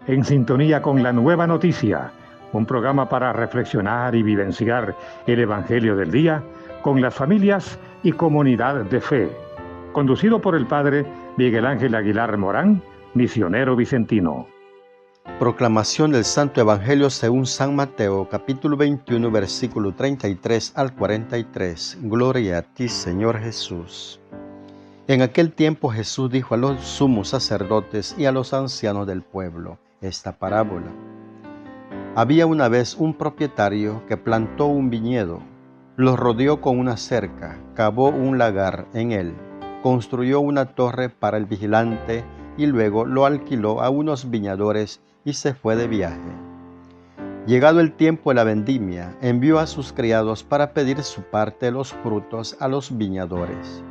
en sintonía con La Nueva Noticia, un programa para reflexionar y vivenciar el Evangelio del día con las familias y comunidad de fe. Conducido por el Padre Miguel Ángel Aguilar Morán, misionero vicentino. Proclamación del Santo Evangelio según San Mateo, capítulo 21, versículo 33 al 43. Gloria a ti, Señor Jesús. En aquel tiempo Jesús dijo a los sumos sacerdotes y a los ancianos del pueblo esta parábola. Había una vez un propietario que plantó un viñedo, lo rodeó con una cerca, cavó un lagar en él, construyó una torre para el vigilante y luego lo alquiló a unos viñadores y se fue de viaje. Llegado el tiempo de la vendimia, envió a sus criados para pedir su parte de los frutos a los viñadores.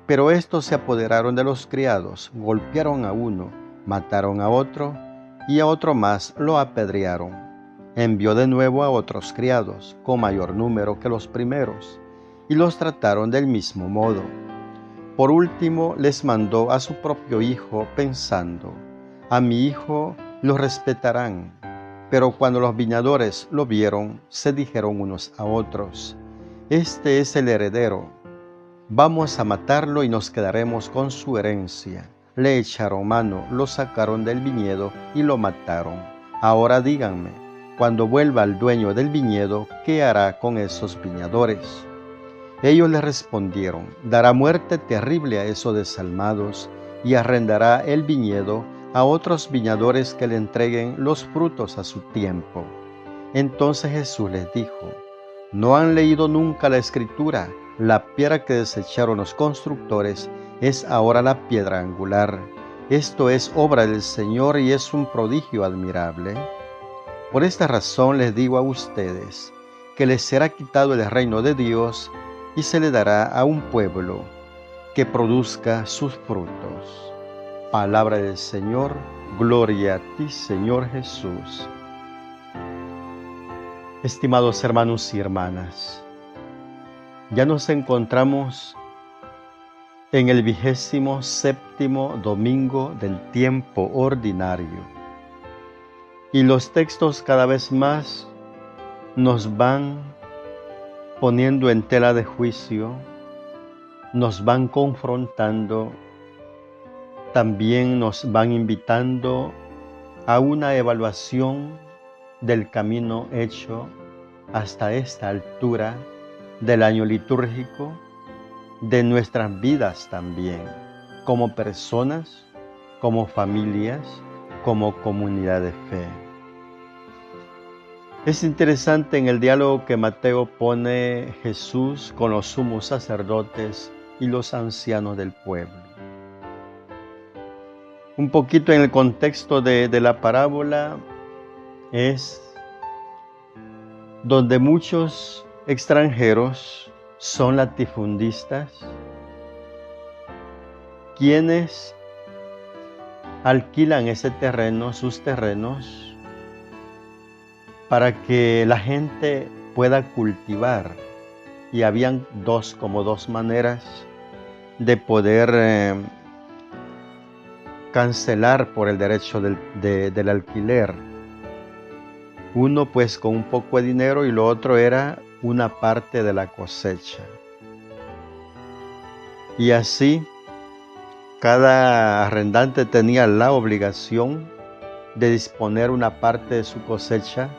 Pero estos se apoderaron de los criados, golpearon a uno, mataron a otro y a otro más lo apedrearon. Envió de nuevo a otros criados, con mayor número que los primeros, y los trataron del mismo modo. Por último, les mandó a su propio hijo, pensando: a mi hijo lo respetarán. Pero cuando los viñadores lo vieron, se dijeron unos a otros: este es el heredero. Vamos a matarlo y nos quedaremos con su herencia. Le echaron mano, lo sacaron del viñedo y lo mataron. Ahora díganme, cuando vuelva el dueño del viñedo, ¿qué hará con esos viñadores? Ellos le respondieron: dará muerte terrible a esos desalmados y arrendará el viñedo a otros viñadores que le entreguen los frutos a su tiempo. Entonces Jesús les dijo: ¿no han leído nunca la Escritura? La piedra que desecharon los constructores es ahora la piedra angular. Esto es obra del Señor y es un prodigio admirable. Por esta razón les digo a ustedes que les será quitado el reino de Dios y se le dará a un pueblo que produzca sus frutos. Palabra del Señor, gloria a ti, Señor Jesús. Estimados hermanos y hermanas, ya nos encontramos en el 27º domingo del tiempo ordinario y los textos cada vez más nos van poniendo en tela de juicio, nos van confrontando, también nos van invitando a una evaluación del camino hecho hasta esta altura del año litúrgico, de nuestras vidas también, como personas, como familias, como comunidad de fe. Es interesante en el diálogo que Mateo pone Jesús con los sumos sacerdotes y los ancianos del pueblo. Un poquito en el contexto de la parábola es donde muchos extranjeros son latifundistas, quienes alquilan ese terreno, sus terrenos, para que la gente pueda cultivar. Y habían dos maneras de poder cancelar por el derecho del alquiler. Uno pues con un poco de dinero y lo otro era una parte de la cosecha. Y así cada arrendante tenía la obligación de disponer una parte de su cosecha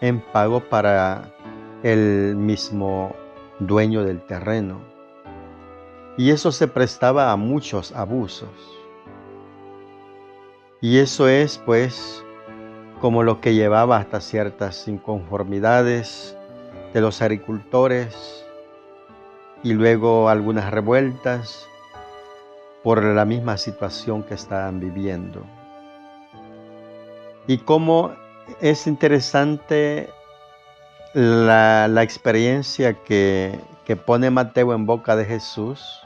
en pago para el mismo dueño del terreno. Y eso se prestaba a muchos abusos. Y eso es pues como lo que llevaba hasta ciertas inconformidades de los agricultores y luego algunas revueltas por la misma situación que estaban viviendo. Y cómo es interesante la experiencia que pone Mateo en boca de Jesús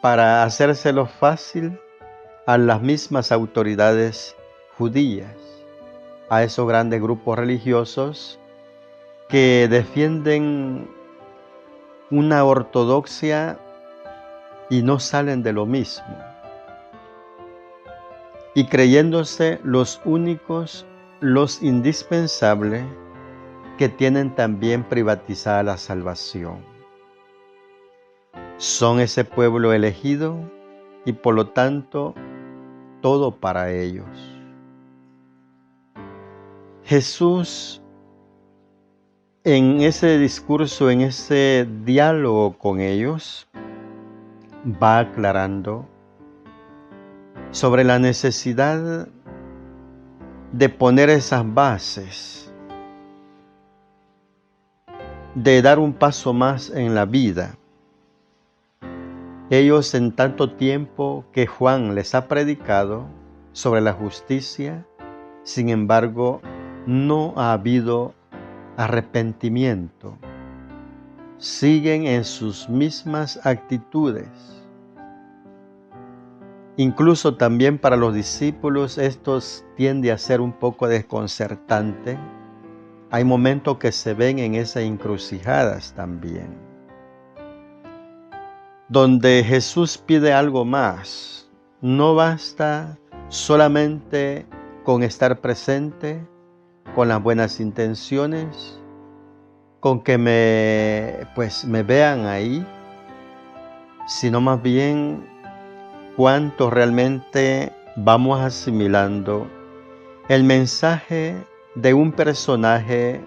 para hacérselo fácil a las mismas autoridades judías, a esos grandes grupos religiosos que defienden una ortodoxia y no salen de lo mismo. y creyéndose los únicos, los indispensables, que tienen también privatizada la salvación. Son ese pueblo elegido y por lo tanto todo para ellos. Jesús en ese discurso, en ese diálogo con ellos, va aclarando sobre la necesidad de poner esas bases, de dar un paso más en la vida. Ellos en tanto tiempo que Juan les ha predicado sobre la justicia, sin embargo, no ha habido arrepentimiento. Siguen en sus mismas actitudes. Incluso también para los discípulos esto tiende a ser un poco desconcertante. Hay momentos que se ven en esas encrucijadas también, donde Jesús pide algo más. No basta solamente con estar presente, con las buenas intenciones, con que me vean ahí, sino más bien cuánto realmente vamos asimilando el mensaje de un personaje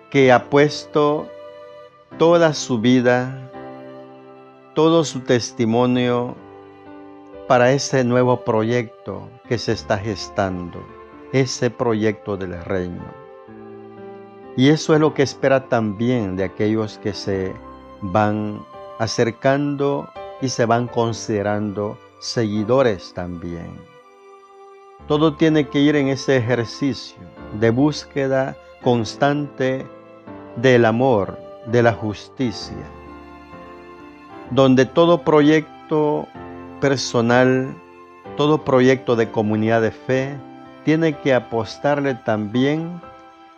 que ha puesto toda su vida, todo su testimonio para ese nuevo proyecto que se está gestando, ese proyecto del reino. Y eso es lo que espera también de aquellos que se van acercando y se van considerando seguidores también. Todo tiene que ir en ese ejercicio de búsqueda constante del amor, de la justicia, donde todo proyecto personal, todo proyecto de comunidad de fe, tiene que apostarle también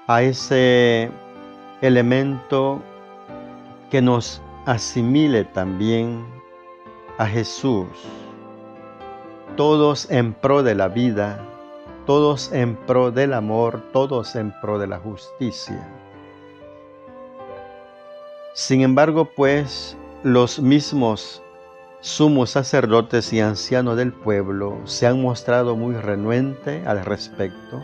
a ese elemento que nos asimile también a Jesús. Todos en pro de la vida, todos en pro del amor, todos en pro de la justicia. Sin embargo, pues, los mismos sumos sacerdotes y ancianos del pueblo se han mostrado muy renuentes al respecto.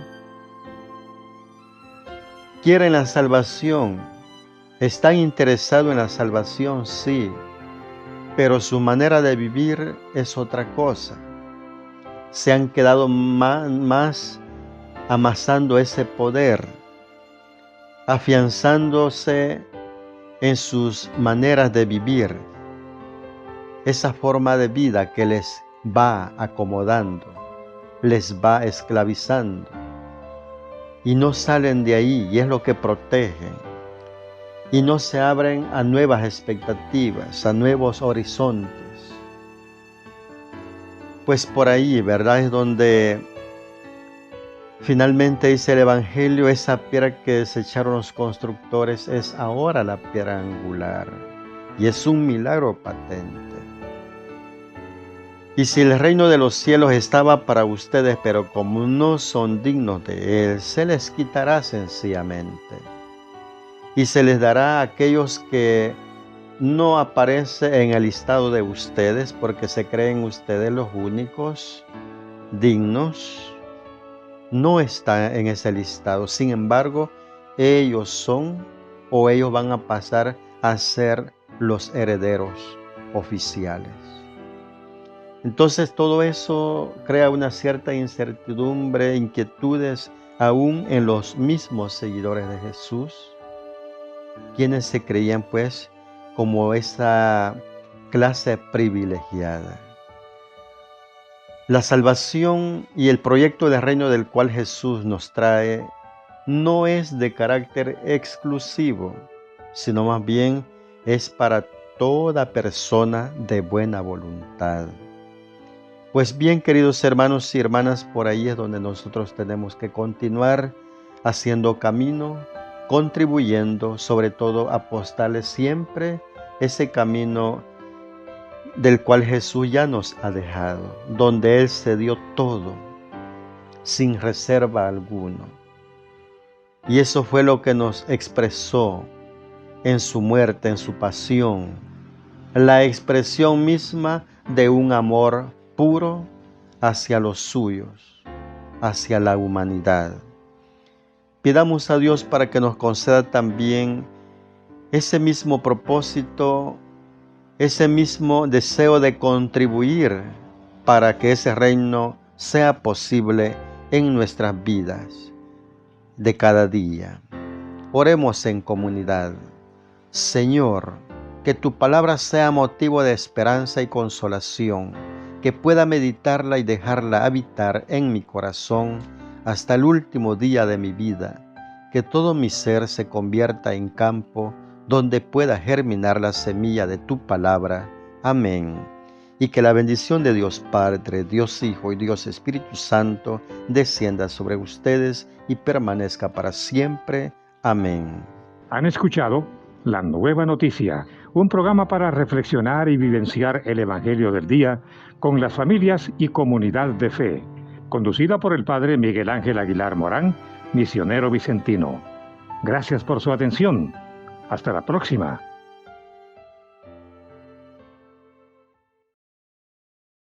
Quieren la salvación, están interesados en la salvación, sí, pero su manera de vivir es otra cosa. Se han quedado más amasando ese poder, afianzándose en sus maneras de vivir, esa forma de vida que les va acomodando, les va esclavizando, y no salen de ahí, y es lo que protegen, y no se abren a nuevas expectativas, a nuevos horizontes. Pues por ahí, ¿verdad?, es donde finalmente dice el Evangelio, esa piedra que desecharon los constructores es ahora la piedra angular, y es un milagro patente. Y si el reino de los cielos estaba para ustedes, pero como no son dignos de él, se les quitará sencillamente. Y se les dará a aquellos que no aparecen en el listado de ustedes, porque se creen ustedes los únicos dignos. No está en ese listado. Sin embargo, ellos son o ellos van a pasar a ser los herederos oficiales. Entonces todo eso crea una cierta incertidumbre, inquietudes aún en los mismos seguidores de Jesús, quienes se creían pues como esa clase privilegiada. La salvación y el proyecto del reino del cual Jesús nos trae no es de carácter exclusivo, sino más bien es para toda persona de buena voluntad. Pues bien, queridos hermanos y hermanas, por ahí es donde nosotros tenemos que continuar haciendo camino, contribuyendo, sobre todo apostarle siempre ese camino del cual Jesús ya nos ha dejado, donde Él se dio todo, sin reserva alguno. Y eso fue lo que nos expresó en su muerte, en su pasión, la expresión misma de un amor puro hacia los suyos, hacia la humanidad. Pidamos a Dios para que nos conceda también ese mismo propósito, ese mismo deseo de contribuir para que ese reino sea posible en nuestras vidas de cada día. Oremos en comunidad. Señor, que tu palabra sea motivo de esperanza y consolación, que pueda meditarla y dejarla habitar en mi corazón hasta el último día de mi vida, que todo mi ser se convierta en campo donde pueda germinar la semilla de tu palabra. Amén. Y que la bendición de Dios Padre, Dios Hijo y Dios Espíritu Santo descienda sobre ustedes y permanezca para siempre. Amén. Han escuchado La Nueva Noticia, un programa para reflexionar y vivenciar el Evangelio del día con las familias y comunidad de fe, conducida por el Padre Miguel Ángel Aguilar Morán, misionero vicentino. Gracias por su atención. Hasta la próxima.